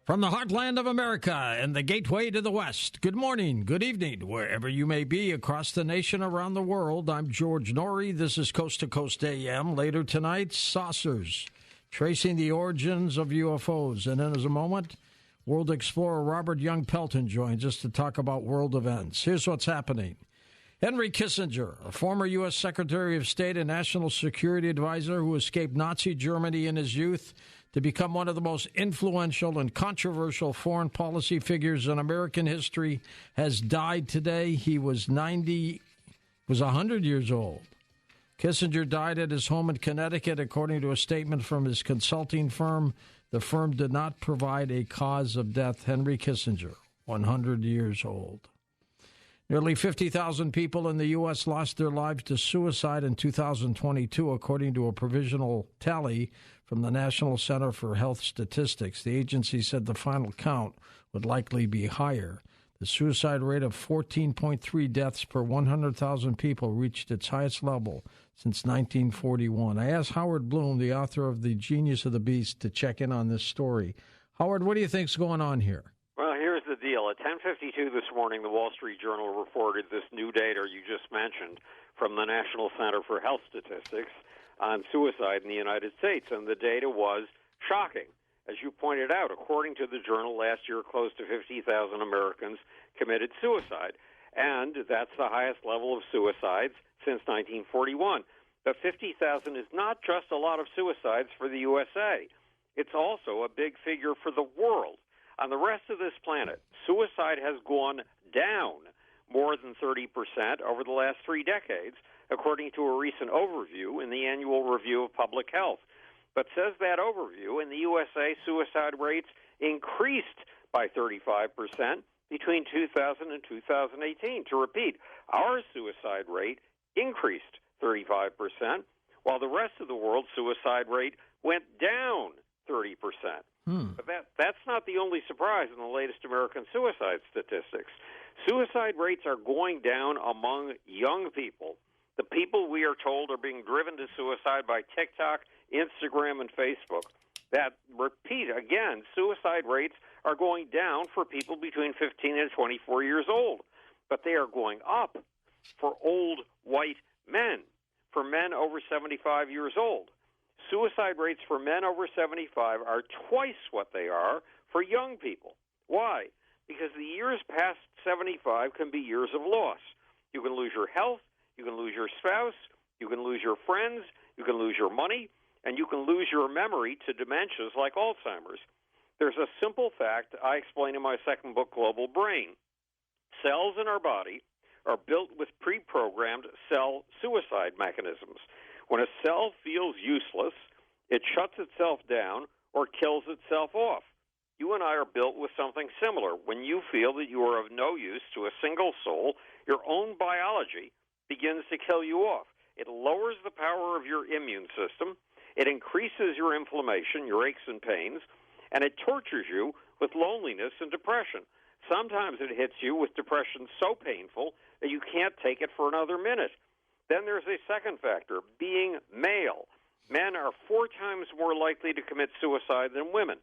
From the heartland of America and the gateway to the West, good morning, good evening, wherever you may be across the nation, around the world. I'm George Norrie. This is Coast to Coast AM. Later tonight, saucers, tracing the origins of UFOs. And then, as a moment, world explorer Robert Young Pelton joins us to talk about world events. Here's what's happening. Henry Kissinger, a former U.S. Secretary of State and National Security Advisor who escaped Nazi Germany in his youth to become one of the most influential and controversial foreign policy figures in American history, has died today. He was 100 years old. Kissinger died at his home in Connecticut, according to a statement from his consulting firm. The firm did not provide a cause of death. Henry Kissinger, 100 years old. Nearly 50,000 people in the U.S. lost their lives to suicide in 2022, according to a provisional tally from the National Center for Health Statistics. The agency said the final count would likely be higher. The suicide rate of 14.3 deaths per 100,000 people reached its highest level since 1941. I asked Howard Bloom, the author of The Genius of the Beast, to check in on this story. Howard, what do you think's going on here? Well, here's the deal. At 10:52 this morning, the Wall Street Journal reported this new data you just mentioned from the National Center for Health Statistics on suicide in the United States, and the data was shocking. As you pointed out, according to the journal, last year close to 50,000 Americans committed suicide, and that's the highest level of suicides since 1941. But 50,000 is not just a lot of suicides for the USA. It's also a big figure for the world. On the rest of this planet, suicide has gone down more than 30% over the last 3 decades, according to a recent overview in the Annual Review of Public Health. But says that overview, in the USA, suicide rates increased by 35% between 2000 and 2018. To repeat, our suicide rate increased 35%, while the rest of the world's suicide rate went down 30%. But that's not the only surprise in the latest American suicide statistics. Suicide rates are going down among young people. The people we are told are being driven to suicide by TikTok, Instagram, and Facebook. That, repeat again, suicide rates are going down for people between 15 and 24 years old. But they are going up for old white men, for men over 75 years old. Suicide rates for men over 75 are twice what they are for young people. Why? Because the years past 75 can be years of loss. You can lose your health, you can lose your spouse, you can lose your friends, you can lose your money, and you can lose your memory to dementias like Alzheimer's. There's a simple fact I explain in my second book, Global Brain. Cells in our body are built with pre-programmed cell suicide mechanisms. When a cell feels useless, it shuts itself down or kills itself off. You and I are built with something similar. When you feel that you are of no use to a single soul, your own biology begins to kill you off. It lowers the power of your immune system, it increases your inflammation, your aches and pains, and it tortures you with loneliness and depression. Sometimes it hits you with depression so painful that you can't take it for another minute. Then there's a second factor, being male. Men are 4 times more likely to commit suicide than women.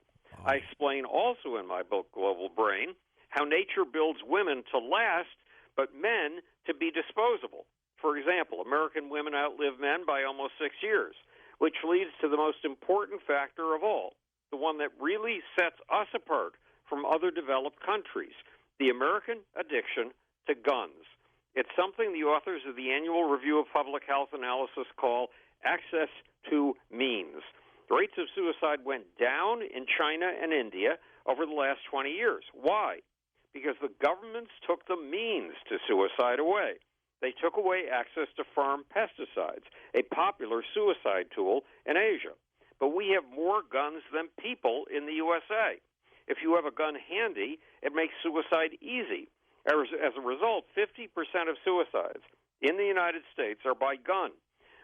I explain also in my book, Global Brain, how nature builds women to last, but men to be disposable. For example, American women outlive men by almost 6 years, which leads to the most important factor of all, the one that really sets us apart from other developed countries, the American addiction to guns. It's something the authors of the Annual Review of Public Health Analysis call access to means. The rates of suicide went down in China and India over the last 20 years. Why? Because the governments took the means to suicide away. They took away access to farm pesticides, a popular suicide tool in Asia. But we have more guns than people in the USA. If you have a gun handy, it makes suicide easy. As a result, 50% of suicides in the United States are by gun.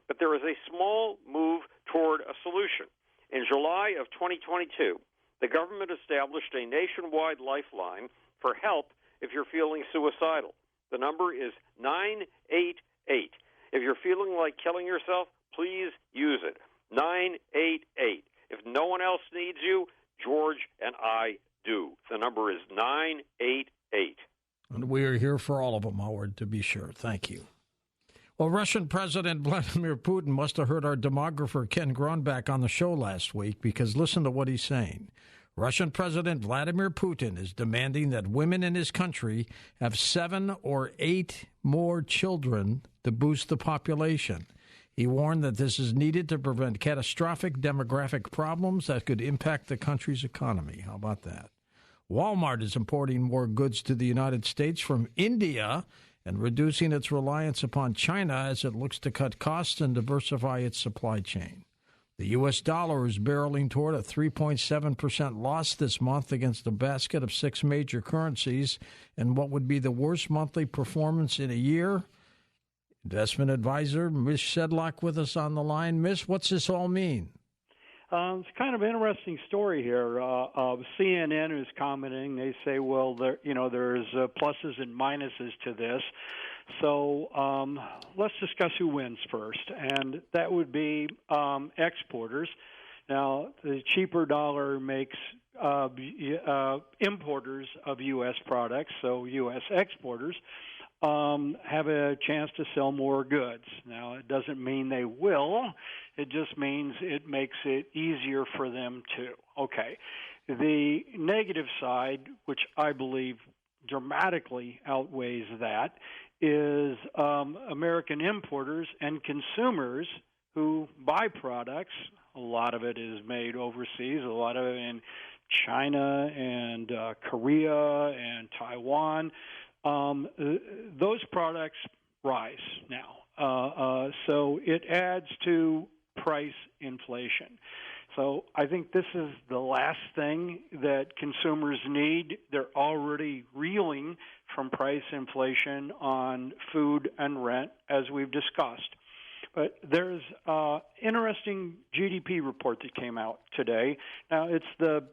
But there is a small move toward a solution. In July of 2022, the government established a nationwide lifeline for help if you're feeling suicidal. The number is 988. If you're feeling like killing yourself, please use it. 988. If no one else needs you, George and I do. number is 988. And we are here for all of them, Howard, to be sure. Thank you. Well, Russian President Vladimir Putin must have heard our demographer Ken Gronbach on the show last week, because listen to what he's saying. Russian President Vladimir Putin is demanding that women in his country have 7 or 8 more children to boost the population. He warned that this is needed to prevent catastrophic demographic problems that could impact the country's economy. How about that? Walmart is importing more goods to the United States from India and reducing its reliance upon China as it looks to cut costs and diversify its supply chain. The U.S. dollar is barreling toward a 3.7% loss this month against a basket of 6 major currencies, and what would be the worst monthly performance in a year. Investment advisor Ms. Shedlock with us on the line. Miss, what's this all mean? It's kind of an interesting story here. CNN is commenting. They say, well, there's pluses and minuses to this. So let's discuss who wins first, and that would be exporters. Now, the cheaper dollar makes importers of U.S. products, so U.S. exporters, have a chance to sell more goods. Now, it doesn't mean they will. It just means it makes it easier for them to. Okay. The negative side, which I believe dramatically outweighs that, is American importers and consumers who buy products. A lot of it is made overseas, a lot of it in China and Korea and Taiwan. Those products rise now. So it adds to price inflation. So I think this is the last thing that consumers need. They're already reeling from price inflation on food and rent, as we've discussed. But there's an interesting GDP report that came out today. Now, it's the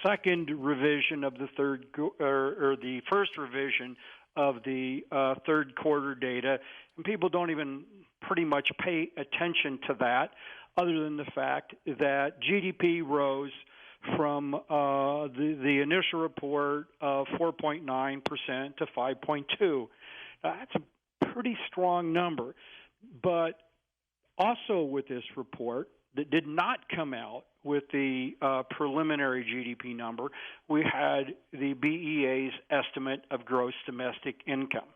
second revision of the the first revision of the third quarter data, and people don't even pretty much pay attention to that, other than the fact that GDP rose from the initial report of 4.9% to 5.2%. That's a pretty strong number. But also with this report that did not come out with the preliminary GDP number, we had the BEA's estimate of gross domestic income.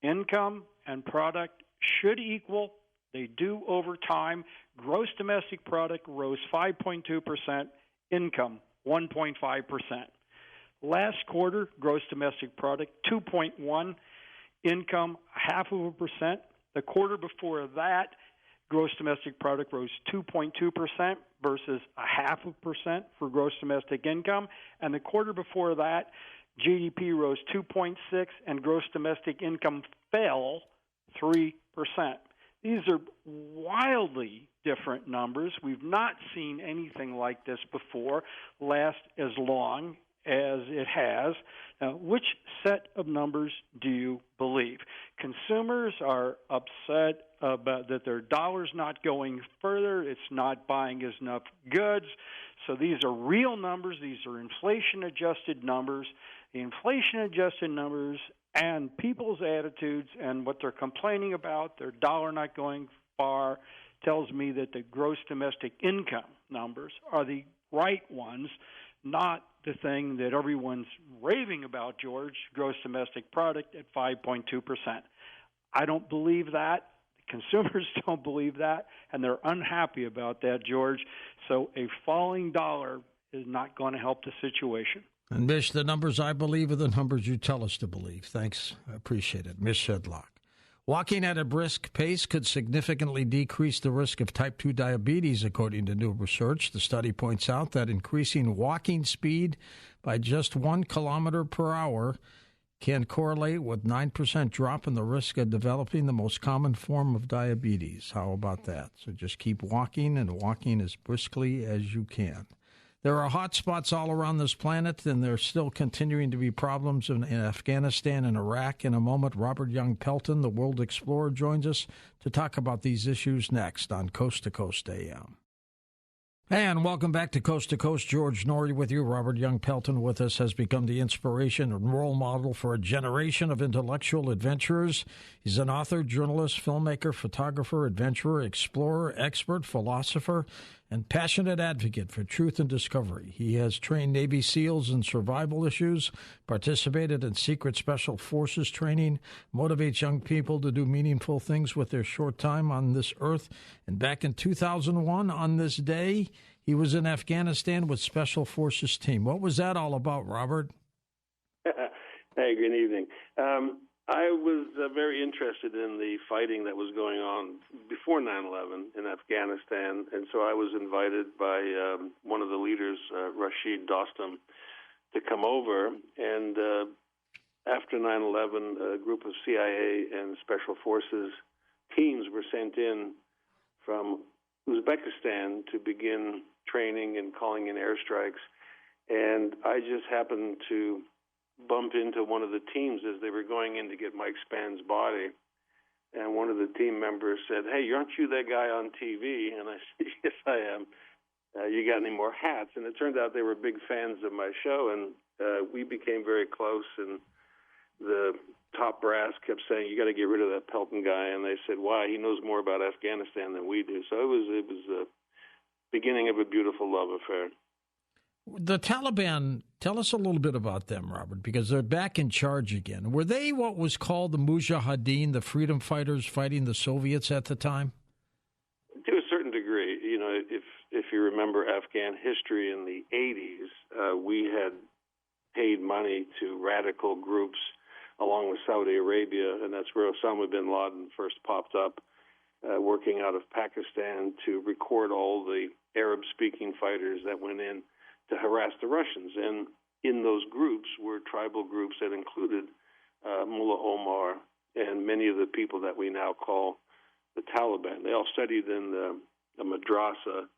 Income and product should equal. They do over time. Gross domestic product rose 5.2%, income 1.5%. Last quarter, gross domestic product 2.1, income 0.5%. The quarter before that, gross domestic product rose 2.2% versus 0.5% for gross domestic income. And the quarter before that, GDP rose 2.6% and gross domestic income fell 3%. These are wildly different numbers. We've not seen anything like this before last as long as it has. Now, which set of numbers do you believe? Consumers are upset about that their dollar's not going further. It's not buying as enough goods. So these are real numbers. These are inflation-adjusted numbers. The inflation-adjusted numbers and people's attitudes and what they're complaining about, their dollar not going far, tells me that the gross domestic income numbers are the right ones, not the thing that everyone's raving about, George, gross domestic product at 5.2%. I don't believe that. Consumers don't believe that, and they're unhappy about that, George. So a falling dollar is not going to help the situation. And, Mish, the numbers I believe are the numbers you tell us to believe. Thanks. I appreciate it. Mish Shedlock. Walking at a brisk pace could significantly decrease the risk of type 2 diabetes, according to new research. The study points out that increasing walking speed by just 1 kilometer per hour can correlate with 9% drop in the risk of developing the most common form of diabetes. How about that? So just keep walking, and walking as briskly as you can. There are hot spots all around this planet, and there's still continuing to be problems in Afghanistan and Iraq. In a moment, Robert Young Pelton, the world explorer, joins us to talk about these issues next on Coast to Coast AM. Hey, and welcome back to Coast. George Norrie with you. Robert Young Pelton with us has become the inspiration and role model for a generation of intellectual adventurers. He's an author, journalist, filmmaker, photographer, adventurer, explorer, expert, philosopher, and passionate advocate for truth and discovery. He has trained Navy SEALs in survival issues, participated in secret special forces training, motivates young people to do meaningful things with their short time on this earth. And back in 2001, on this day, he was in Afghanistan with Special Forces team. What was that all about, Robert? Hey, good evening. I was very interested in the fighting that was going on before 9/11 in Afghanistan, and so I was invited by one of the leaders, Rashid Dostum, to come over. And after 9/11, a group of CIA and Special Forces teams were sent in from Uzbekistan to begin training and calling in airstrikes. And I just happened to bump into one of the teams as they were going in to get Mike Spann's body. And one of the team members said, "Hey, aren't you that guy on TV?" And I said, "Yes, I am. You got any more hats?" And it turned out they were big fans of my show, and we became very close. And the top brass kept saying, "You got to get rid of that Pelton guy." And they said, "Why? He knows more about Afghanistan than we do." So it was the beginning of a beautiful love affair. The Taliban, tell us a little bit about them, Robert, because they're back in charge again. Were they what was called the Mujahideen, the freedom fighters fighting the Soviets at the time? To a certain degree. You know, if you remember Afghan history in the 80s, we had paid money to radical groups along with Saudi Arabia, and that's where Osama bin Laden first popped up, working out of Pakistan to record all the Arab-speaking fighters that went in to harass the Russians. And in those groups were tribal groups that included Mullah Omar and many of the people that we now call the Taliban. They all studied in the madrasa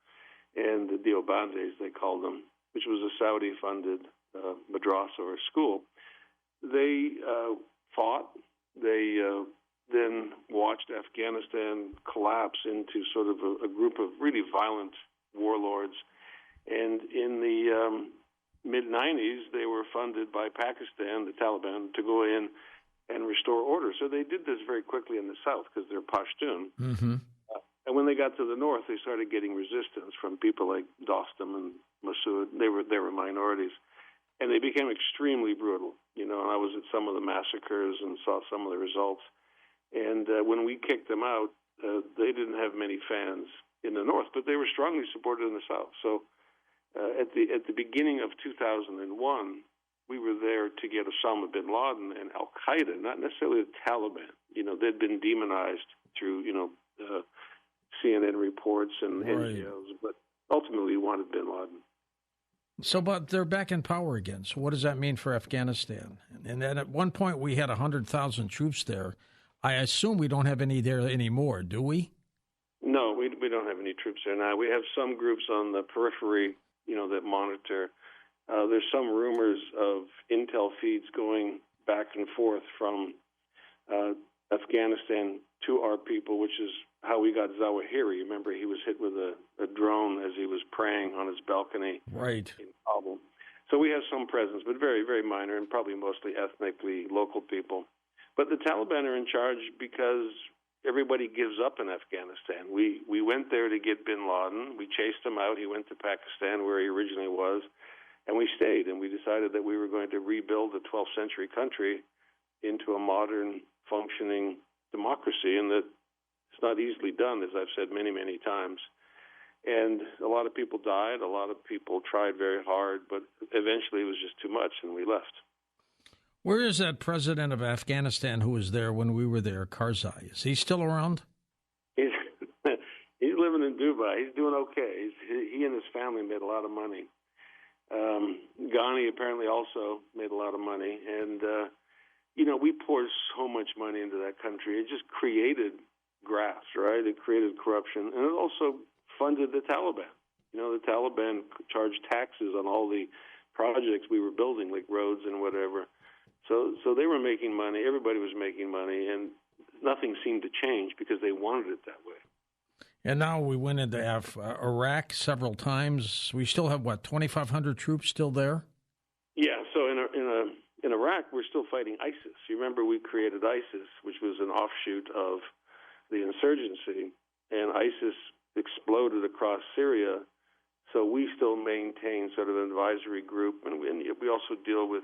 and the Deobandis, they called them, which was a Saudi-funded madrasa or school. They fought. They then watched Afghanistan collapse into sort of a group of really violent warlords. And in the mid-90s, they were funded by Pakistan, the Taliban, to go in and restore order. So they did this very quickly in the south because they're Pashtun. Mm-hmm. And when they got to the north, they started getting resistance from people like Dostum and Massoud. They were minorities. And they became extremely brutal, and I was at some of the massacres and saw some of the results. And when we kicked them out, they didn't have many fans in the north, but they were strongly supported in the south. So at the beginning of 2001, we were there to get Osama bin Laden and Al Qaeda, not necessarily the Taliban. They'd been demonized through CNN reports and NGOs, but ultimately we wanted bin Laden. So, but they're back in power again. So what does that mean for Afghanistan? And then at one point we had 100,000 troops there. I assume we don't have any there anymore, do we? No, we don't have any troops there now. We have some groups on the periphery, that monitor. There's some rumors of intel feeds going back and forth from Afghanistan to our people, which is how we got Zawahiri. Remember, he was hit with a drone as he was praying on his balcony right in Kabul. So we have some presence, but very, very minor and probably mostly ethnically local people. But the Taliban are in charge because everybody gives up in Afghanistan. We went there to get bin Laden. We chased him out. He went to Pakistan, where he originally was, and we stayed. And we decided that we were going to rebuild a 12th century country into a modern, functioning democracy, and that it's not easily done, as I've said many, many times. And a lot of people died. A lot of people tried very hard, but eventually it was just too much, and we left. Where is that president of Afghanistan who was there when we were there, Karzai? Is he still around? He's living in Dubai. He's doing okay. He and his family made a lot of money. Ghani apparently also made a lot of money. And, we poured so much money into that country. It just created graft, right? It created corruption. And it also funded the Taliban. The Taliban charged taxes on all the projects we were building, like roads and whatever. So they were making money. Everybody was making money, and nothing seemed to change because they wanted it that way. And now we went into Iraq several times. We still have, 2,500 troops still there? Yeah, so in Iraq, we're still fighting ISIS. You remember we created ISIS, which was an offshoot of the insurgency, and ISIS exploded across Syria. So we still maintain sort of an advisory group, and we also deal with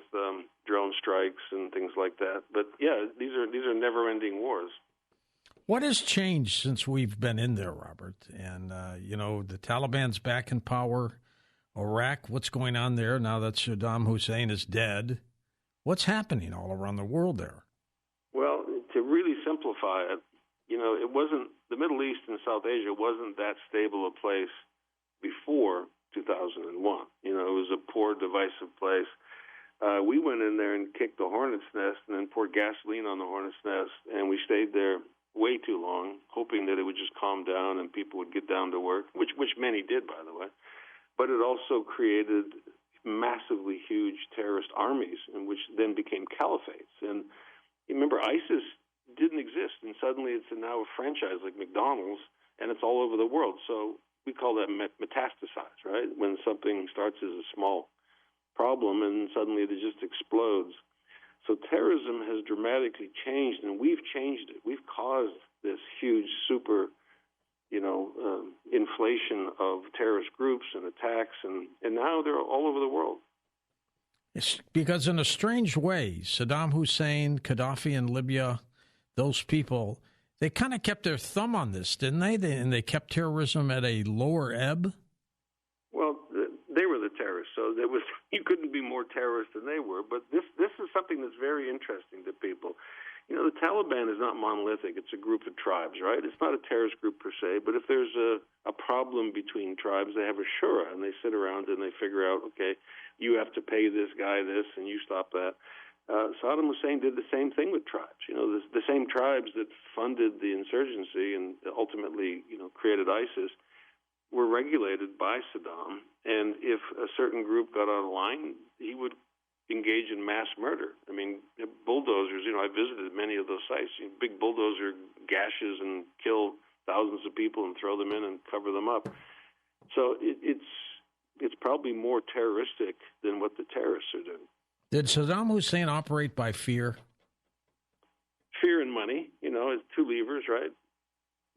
drone strikes and things like that. But yeah, these are never-ending wars. What has changed since we've been in there, Robert? And the Taliban's back in power. Iraq, what's going on there now that Saddam Hussein is dead? What's happening all around the world there? Well, to really simplify it, it wasn't the Middle East and South Asia wasn't that stable a place before 2001. It was a poor, divisive place. We went in there and kicked the hornet's nest and then poured gasoline on the hornet's nest, and we stayed there way too long, hoping that it would just calm down and people would get down to work, which many did, by the way. But it also created massively huge terrorist armies, and which then became caliphates. And remember, ISIS didn't exist, and suddenly it's now a franchise like McDonald's, and it's all over the world. So we call that metastasize, right? When something starts as a small problem and suddenly it just explodes. So terrorism has dramatically changed, and we've changed it. We've caused this huge super, inflation of terrorist groups and attacks, and now they're all over the world. It's because in a strange way, Saddam Hussein, Gaddafi in Libya, those people, they kind of kept their thumb on this, didn't they? And they kept terrorism at a lower ebb? Well, they were the terrorists, so you couldn't be more terrorist than they were. But this is something that's very interesting to people. The Taliban is not monolithic. It's a group of tribes, right? It's not a terrorist group per se, but if there's a problem between tribes, they have a shura, and they sit around and they figure out, okay, you have to pay this guy this, and you stop that. Saddam Hussein did the same thing with tribes. The same tribes that funded the insurgency and ultimately, created ISIS were regulated by Saddam. And if a certain group got out of line, he would engage in mass murder. I mean, bulldozers, I visited many of those sites. Big bulldozer gashes and kill thousands of people and throw them in and cover them up. So it's probably more terroristic than what the terrorists are doing. Did Saddam Hussein operate by fear? Fear and money, it's two levers, right?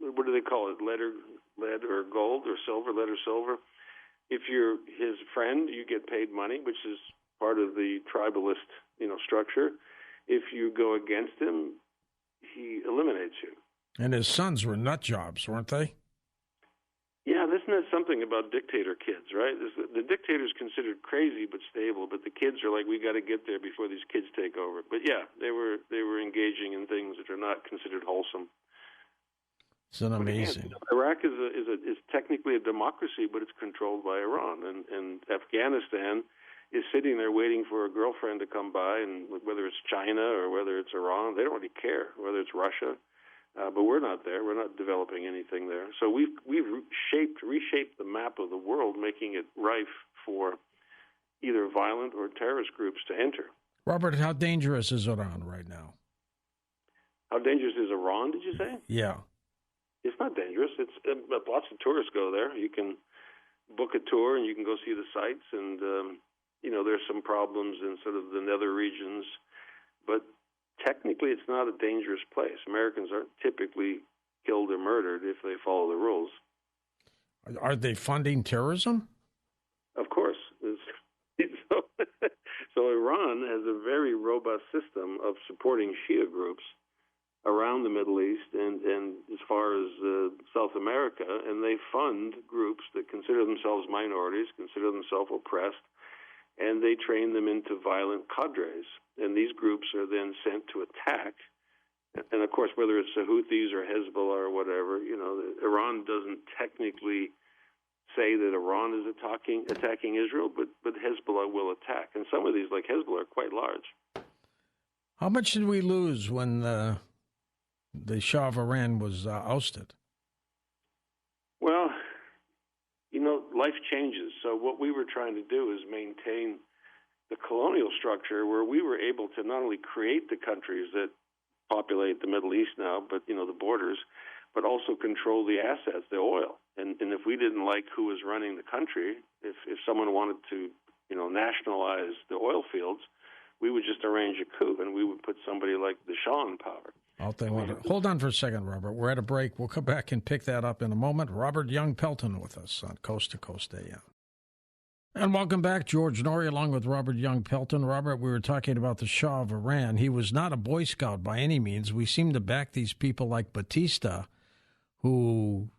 What do they call it? Lead or gold or silver, lead or silver. If you're his friend, you get paid money, which is part of the tribalist, structure. If you go against him, he eliminates you. And his sons were nut jobs, weren't they? Yeah, isn't that something about dictator kids, right? The dictator's considered crazy but stable, but the kids are like, we got to get there before these kids take over. But yeah, they were engaging in things that are not considered wholesome. It's amazing. Iraq is technically a democracy, but it's controlled by Iran, and Afghanistan is sitting there waiting for a girlfriend to come by, and whether it's China or whether it's Iran, they don't really care, whether it's Russia. But we're not there. We're not developing anything there. So we've reshaped the map of the world, making it rife for either violent or terrorist groups to enter. Robert, how dangerous is Iran right now? How dangerous is Iran, did you say? Yeah. It's not dangerous. It's lots of tourists go there. You can book a tour and you can go see the sites, and there's some problems in sort of the nether regions, but technically, it's not a dangerous place. Americans aren't typically killed or murdered if they follow the rules. Are they funding terrorism? Of course. So Iran has a very robust system of supporting Shia groups around the Middle East and as far as South America, and they fund groups that consider themselves minorities, consider themselves oppressed, and they train them into violent cadres. And these groups are then sent to attack. And, of course, whether it's the Houthis or Hezbollah or whatever, Iran doesn't technically say that Iran is attacking Israel, but Hezbollah will attack. And some of these, like Hezbollah, are quite large. How much did we lose when the Shah of Iran was ousted? Well, life changes. So what we were trying to do is maintain the colonial structure where we were able to not only create the countries that populate the Middle East now, but, the borders, but also control the assets, the oil. And if we didn't like who was running the country, if someone wanted to, nationalize the oil fields, we would just arrange a coup, and we would put somebody like the Shah in power. Hold on for a second, Robert. We're at a break. We'll come back and pick that up in a moment. Robert Young Pelton with us on Coast to Coast AM. And welcome back, George Norrie, along with Robert Young Pelton. Robert, we were talking about the Shah of Iran. He was not a Boy Scout by any means. We seem to back these people like Batista, who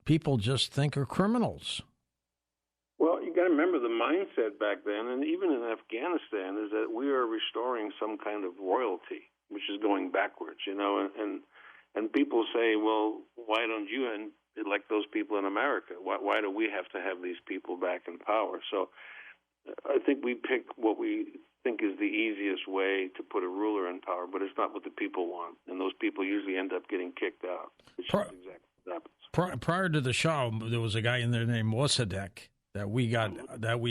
people just think are criminals. Well, you got to remember the mindset back then, and even in Afghanistan, is that we are restoring some kind of royalty, which is going backwards, and people say, well, why don't you elect those people in America? Why do we have to have these people back in power? So I think we pick what we think is the easiest way to put a ruler in power, but it's not what the people want, and those people usually end up getting kicked out, which is exactly what happens. Prior to the Shah, there was a guy in there named Mossadegh that we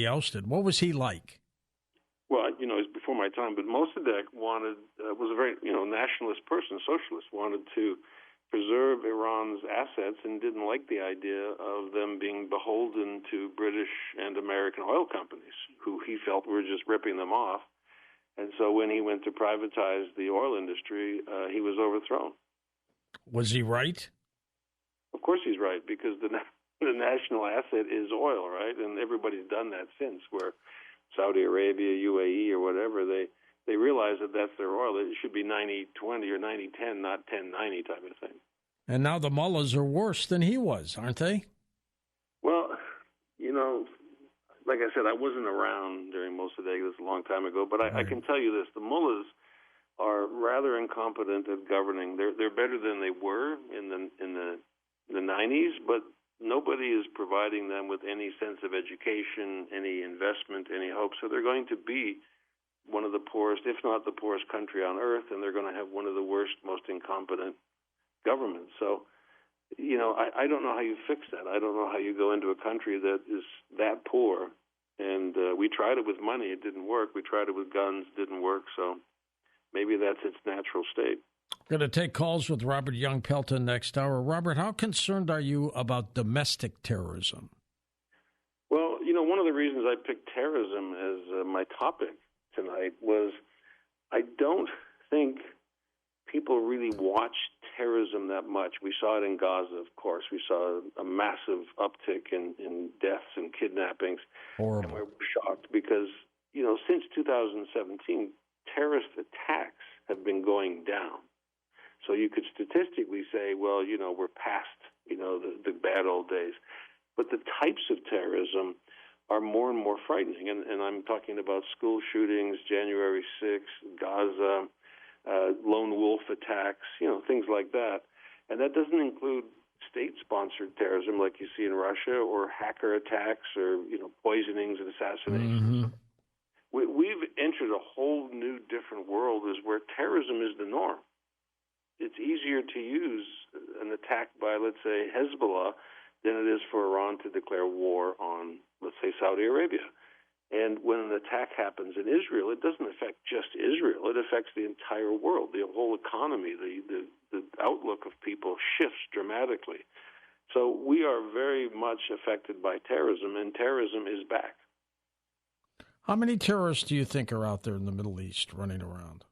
ousted. What was he like? Well, it's before my time, but Mossadegh was a very nationalist person, socialist, wanted to preserve Iran's assets and didn't like the idea of them being beholden to British and American oil companies, who he felt were just ripping them off. And so when he went to privatize the oil industry, he was overthrown. Was he right? Of course he's right, because the national asset is oil, right? And everybody's done that since, where Saudi Arabia, UAE, or whatever, they realize that that's their oil. It should be 90-20 or 90-10, not 10-90 type of thing. And now the mullahs are worse than he was, aren't they? Well, like I said, I wasn't around during Mossadegh. This a long time ago, but I can tell you this: the mullahs are rather incompetent at governing. They're better than they were in the 90s, but nobody is providing them with any sense of education, any investment, any hope. So they're going to be one of the poorest, if not the poorest country on earth, and they're going to have one of the worst, most incompetent governments. So, I don't know how you fix that. I don't know how you go into a country that is that poor. And we tried it with money. It didn't work. We tried it with guns. Didn't work. So maybe that's its natural state. We're going to take calls with Robert Young Pelton next hour. Robert, how concerned are you about domestic terrorism? Well, one of the reasons I picked terrorism as my topic tonight was I don't think people really watch terrorism that much. We saw it in Gaza, of course. We saw a massive uptick in deaths and kidnappings. Horrible. And we were shocked because, since 2017, terrorist attacks have been going down. So you could statistically say, well, we're past, the bad old days. But the types of terrorism are more and more frightening. And I'm talking about school shootings, January 6th, Gaza, lone wolf attacks, things like that. And that doesn't include state-sponsored terrorism like you see in Russia, or hacker attacks, or, poisonings and assassinations. Mm-hmm. We've entered a whole new different world where terrorism is the norm. It's easier to use an attack by, let's say, Hezbollah than it is for Iran to declare war on, let's say, Saudi Arabia. And when an attack happens in Israel, it doesn't affect just Israel. It affects the entire world. The whole economy, the outlook of people shifts dramatically. So we are very much affected by terrorism, and terrorism is back. How many terrorists do you think are out there in the Middle East running around?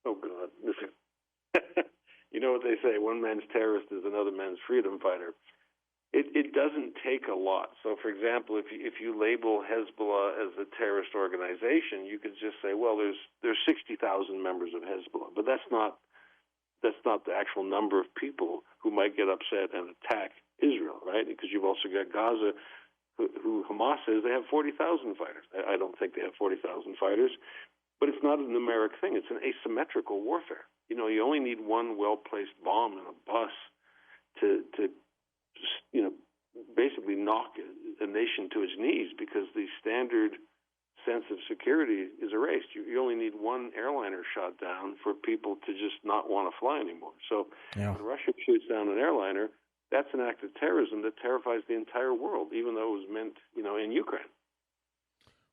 Oh, God. Listen. You know what they say, one man's terrorist is another man's freedom fighter. It doesn't take a lot. So, for example, if you label Hezbollah as a terrorist organization, you could just say, well, there's 60,000 members of Hezbollah, but that's not the actual number of people who might get upset and attack Israel, right? Because you've also got Gaza, who Hamas says they have 40,000 fighters. I don't think they have 40,000 fighters, but it's not a numeric thing. It's an asymmetrical warfare. You only need one well-placed bomb in a bus to basically knock a nation to its knees, because the standard sense of security is erased. You only need one airliner shot down for people to just not want to fly anymore. So when Russia shoots down an airliner, that's an act of terrorism that terrifies the entire world, even though it was meant, in Ukraine.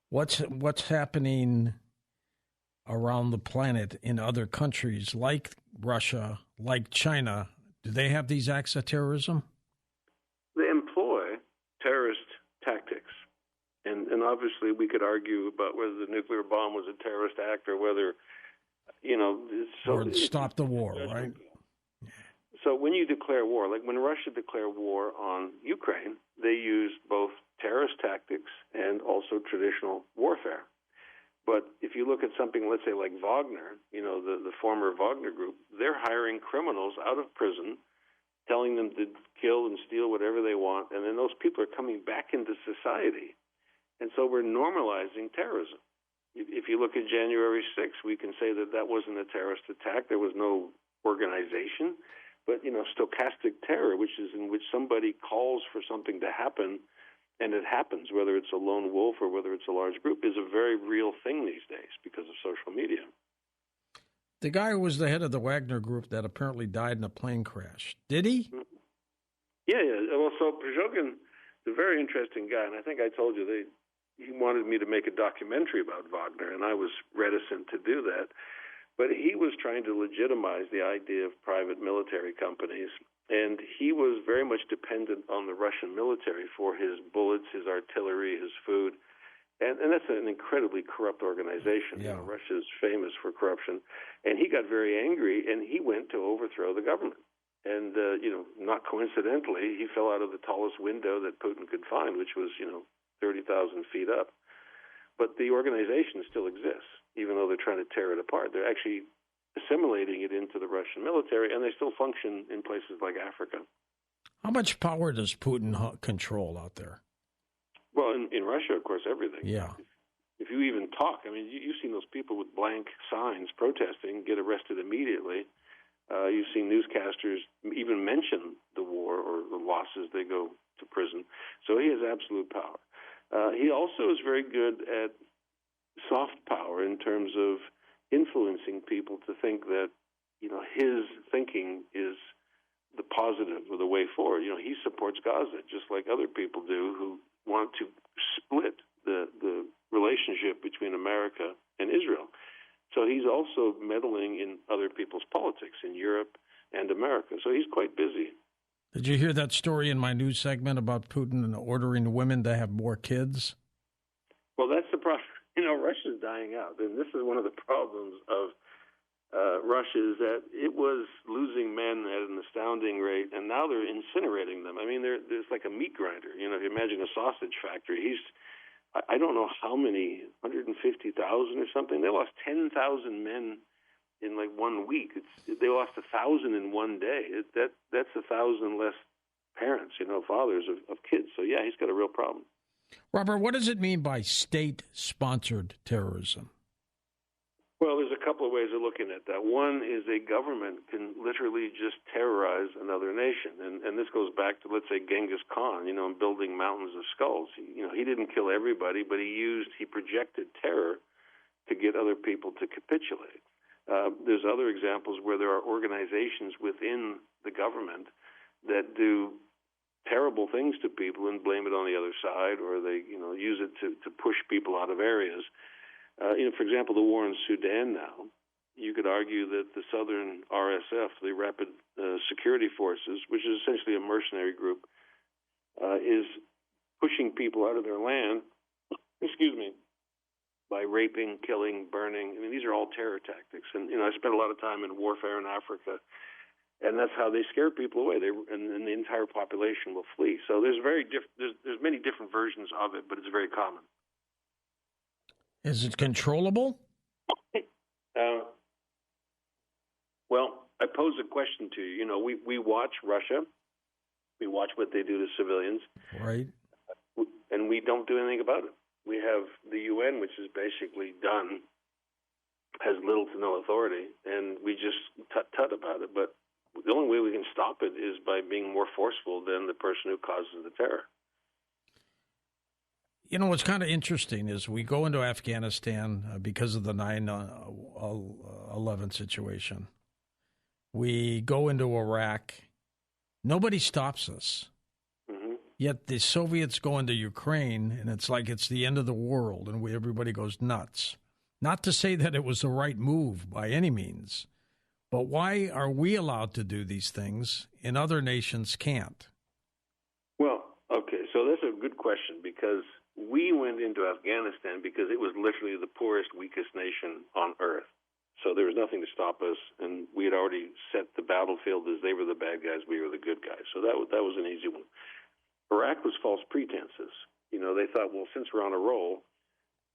What's happening around the planet in other countries like Russia, like China? Do they have these acts of terrorism? They employ terrorist tactics. And obviously we could argue about whether the nuclear bomb was a terrorist act or whether, or stop the war, right? So when you declare war, like when Russia declared war on Ukraine, they used both terrorist tactics and also traditional warfare. But if you look at something, let's say like Wagner, the former Wagner group, they're hiring criminals out of prison, telling them to kill and steal whatever they want, and then those people are coming back into society. And so we're normalizing terrorism. If you look at January 6th, we can say that that wasn't a terrorist attack. There was no organization. But, stochastic terror, which is in which somebody calls for something to happen, and it happens, whether it's a lone wolf or whether it's a large group, is a very real thing these days because of social media. The guy who was the head of the Wagner group that apparently died in a plane crash, did he? Yeah. Well, so Prigozhin is a very interesting guy, and I think I told you he wanted me to make a documentary about Wagner, and I was reticent to do that. But he was trying to legitimize the idea of private military companies, and he was very much dependent on the Russian military for his bullets, his artillery, his food. And that's an incredibly corrupt organization. Yeah. Russia is famous for corruption. And he got very angry, and he went to overthrow the government. And, not coincidentally, he fell out of the tallest window that Putin could find, which was, 30,000 feet up. But the organization still exists, even though they're trying to tear it apart. They're actually assimilating it into the Russian military, and they still function in places like Africa. How much power does Putin control out there? Well, in Russia, of course, everything. Yeah. If you even talk, you've seen those people with blank signs protesting get arrested immediately. You've seen newscasters even mention the war or the losses, they go to prison. So he has absolute power. He also is very good at soft power in terms of influencing people to think that, his thinking is the positive or the way forward. He supports Gaza just like other people do who want to split the relationship between America and Israel. So he's also meddling in other people's politics in Europe and America. So he's quite busy. Did you hear that story in my news segment about Putin ordering women to have more kids? Well, that's the problem. Russia's dying out. And this is one of the problems of Russia is that it was losing men at an astounding rate, and now they're incinerating them. There's like a meat grinder. If you imagine a sausage factory, I don't know how many, 150,000 or something. They lost 10,000 men in like 1 week. They lost 1,000 in one day. That's 1,000 less parents, fathers of kids. So yeah, he's got a real problem. Robert, what does it mean by state-sponsored terrorism? Well, there's a couple of ways of looking at that. One is a government can literally just terrorize another nation, and this goes back to, let's say, Genghis Khan, building mountains of skulls. He didn't kill everybody, but he projected terror to get other people to capitulate. There's other examples where there are organizations within the government that do terrible things to people and blame it on the other side, or they use it to push people out of areas. For example, the war in Sudan now, you could argue that the Southern RSF, the Rapid Security Forces, which is essentially a mercenary group, is pushing people out of their land, by raping, killing, burning. These are all terror tactics. And, I spent a lot of time in warfare in Africa, and that's how they scare people away. And the entire population will flee. So there's many different versions of it, but it's very common. Is it controllable? Well, I pose a question to you. We watch Russia. We watch what they do to civilians. Right. And we don't do anything about it. We have the UN, which is basically done, has little to no authority, and we just tut about it. But the only way we can stop it is by being more forceful than the person who causes the terror. What's kind of interesting is we go into Afghanistan because of the 9/11 situation. We go into Iraq. Nobody stops us. Mm-hmm. Yet the Soviets go into Ukraine, and it's like it's the end of the world, and everybody goes nuts. Not to say that it was the right move by any means. But why are we allowed to do these things and other nations can't? Well, okay, so that's a good question because we went into Afghanistan because it was literally the poorest, weakest nation on earth. So there was nothing to stop us, and we had already set the battlefield as they were the bad guys, we were the good guys. So that was an easy one. Iraq was false pretenses. They thought, well, since we're on a roll,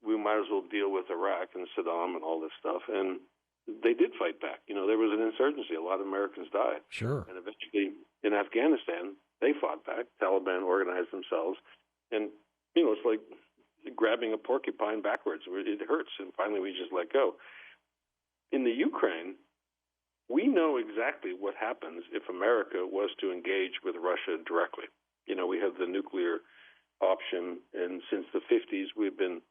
we might as well deal with Iraq and Saddam and all this stuff. And they did fight back. There was an insurgency. A lot of Americans died. Sure. And eventually, in Afghanistan, they fought back. Taliban organized themselves. And, it's like grabbing a porcupine backwards. It hurts. And finally, we just let go. In the Ukraine, we know exactly what happens if America was to engage with Russia directly. We have the nuclear option, and since the 50s, we've been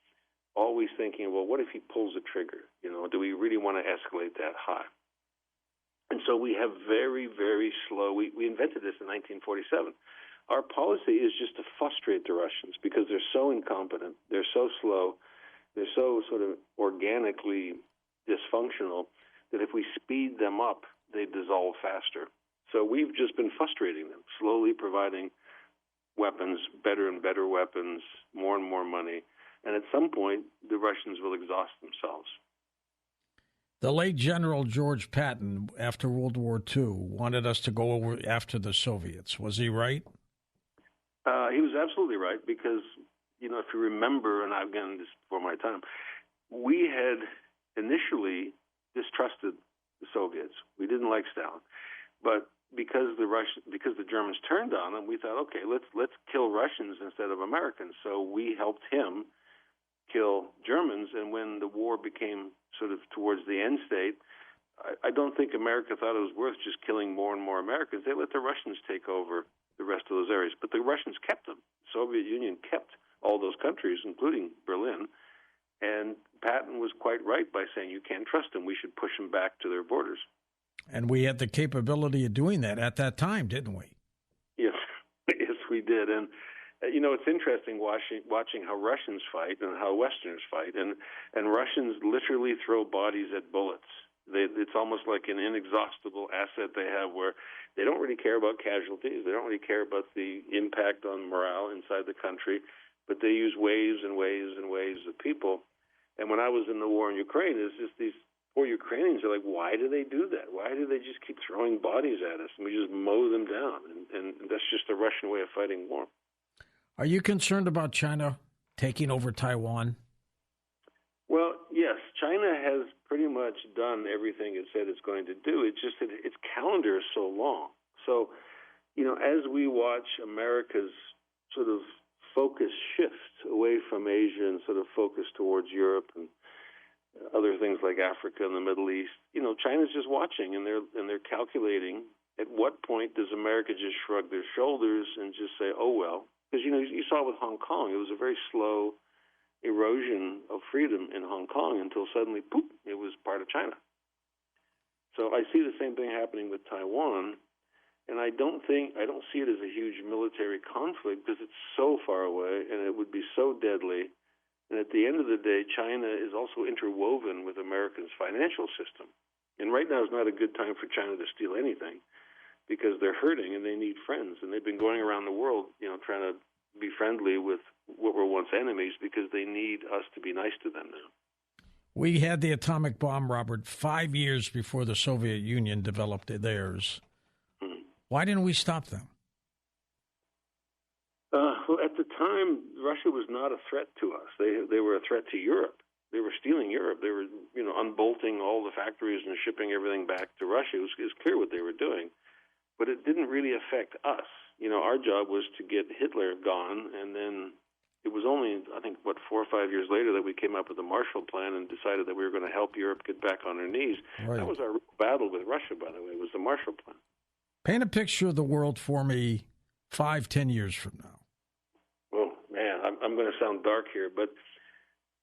always thinking, well, what if he pulls the trigger? Do we really want to escalate that high? And so we have very, very slow. We invented this in 1947. Our policy is just to frustrate the Russians because they're so incompetent, they're so slow, they're so sort of organically dysfunctional that if we speed them up, they dissolve faster. So we've just been frustrating them, slowly providing weapons, better and better weapons, more and more money. And at some point, the Russians will exhaust themselves. The late General George Patton, after World War II, wanted us to go over after the Soviets. Was he right? He was absolutely right because, if you remember, and I've gotten this before my time, we had initially distrusted the Soviets. We didn't like Stalin. But because the Germans turned on them, we thought, okay, let's kill Russians instead of Americans. So we helped him kill Germans, and when the war became sort of towards the end state, I don't think America thought it was worth just killing more and more Americans. They let the Russians take over the rest of those areas, but the Russians kept them. The Soviet Union kept all those countries, including Berlin, and Patton was quite right by saying you can't trust them. We should push them back to their borders. And we had the capability of doing that at that time, didn't we? Yes, yes, we did. And it's interesting watching how Russians fight and how Westerners fight, and Russians literally throw bodies at bullets. It's almost like an inexhaustible asset they have, where they don't really care about casualties. They don't really care about the impact on morale inside the country, but they use waves and waves and waves of people. And when I was in the war in Ukraine, it's just these poor Ukrainians are like, why do they do that? Why do they just keep throwing bodies at us? And we just mow them down. And that's just the Russian way of fighting war. Are you concerned about China taking over Taiwan? Well, yes. China has pretty much done everything it said it's going to do. It's just that its calendar is so long. So, as we watch America's sort of focus shift away from Asia and sort of focus towards Europe and other things like Africa and the Middle East, China's just watching, and they're calculating at what point does America just shrug their shoulders and just say, oh, well. Because, you saw with Hong Kong, it was a very slow erosion of freedom in Hong Kong until suddenly, poof, it was part of China. So I see the same thing happening with Taiwan, and I don't see it as a huge military conflict because it's so far away and it would be so deadly. And at the end of the day, China is also interwoven with America's financial system. And right now is not a good time for China to steal anything because they're hurting and they need friends. And they've been going around the world, trying to be friendly with what were once enemies because they need us to be nice to them now. We had the atomic bomb, Robert, 5 years before the Soviet Union developed theirs. Why didn't we stop them? Well, at the time, Russia was not a threat to us. They were a threat to Europe. They were stealing Europe. They were, unbolting all the factories and shipping everything back to Russia. It was clear what they were doing, but it didn't really affect us. Our job was to get Hitler gone, and then it was only, 4 or 5 years later that we came up with the Marshall Plan and decided that we were going to help Europe get back on her knees. Right. That was our battle with Russia, by the way, was the Marshall Plan. Paint a picture of the world for me 5-10 years from now. Well, man, I'm going to sound dark here, but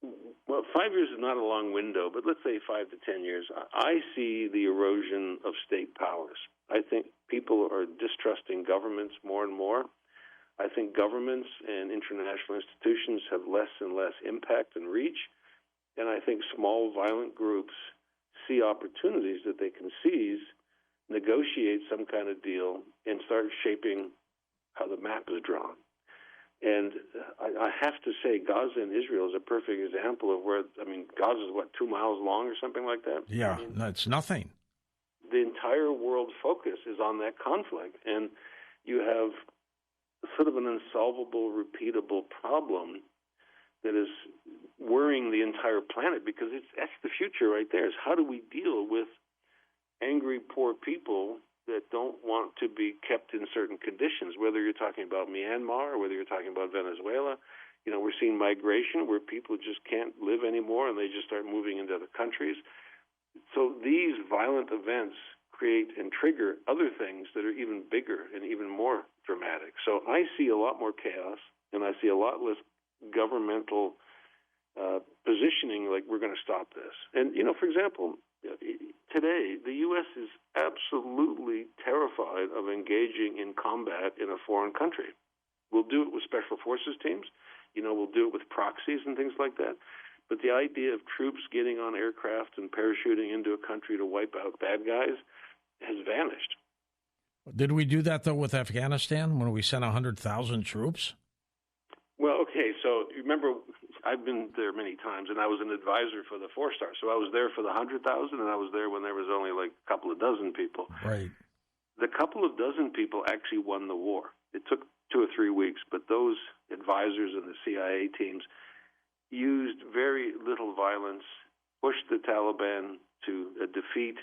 5 years is not a long window, but let's say 5 to 10 years. I see the erosion of state powers. I think people are distrusting governments more and more. I think governments and international institutions have less and less impact and reach. And I think small, violent groups see opportunities that they can seize, negotiate some kind of deal, and start shaping how the map is drawn. And I have to say, Gaza and Israel is a perfect example of where, Gaza is, 2 miles long or something like that? Yeah, that's nothing. The entire world focus is on that conflict. And you have sort of an unsolvable, repeatable problem that is worrying the entire planet, because that's the future right there, is how do we deal with angry, poor people that don't want to be kept in certain conditions, whether you're talking about Myanmar or whether you're talking about Venezuela. We're seeing migration where people just can't live anymore and they just start moving into other countries. So these violent events create and trigger other things that are even bigger and even more dramatic. So I see a lot more chaos, and I see a lot less governmental positioning like we're going to stop this. And, for example, today, the U.S. is absolutely terrified of engaging in combat in a foreign country. We'll do it with special forces teams. We'll do it with proxies and things like that. But the idea of troops getting on aircraft and parachuting into a country to wipe out bad guys has vanished. Did we do that, though, with Afghanistan when we sent 100,000 troops? Well, okay, so remember, I've been there many times, and I was an advisor for the 4-star. So I was there for the 100,000, and I was there when there was only like a couple of dozen people. Right. The couple of dozen people actually won the war. It took 2 or 3 weeks, but those advisors and the CIA teams used very little violence, pushed the Taliban to a defeat,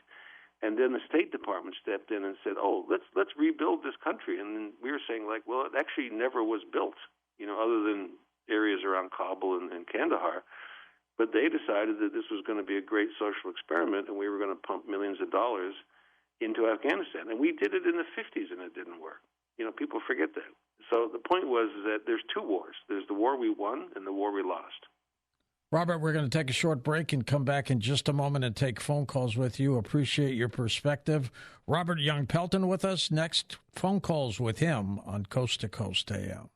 and then the State Department stepped in and said, let's rebuild this country. And then we were saying, it actually never was built, other than areas around Kabul and Kandahar. But they decided that this was going to be a great social experiment, and we were going to pump millions of dollars into Afghanistan. And we did it in the 50s, and it didn't work. People forget that. So the point was that there's 2 wars. There's the war we won and the war we lost. Robert, we're going to take a short break and come back in just a moment and take phone calls with you. Appreciate your perspective. Robert Young Pelton with us. Next, phone calls with him on Coast to Coast AM.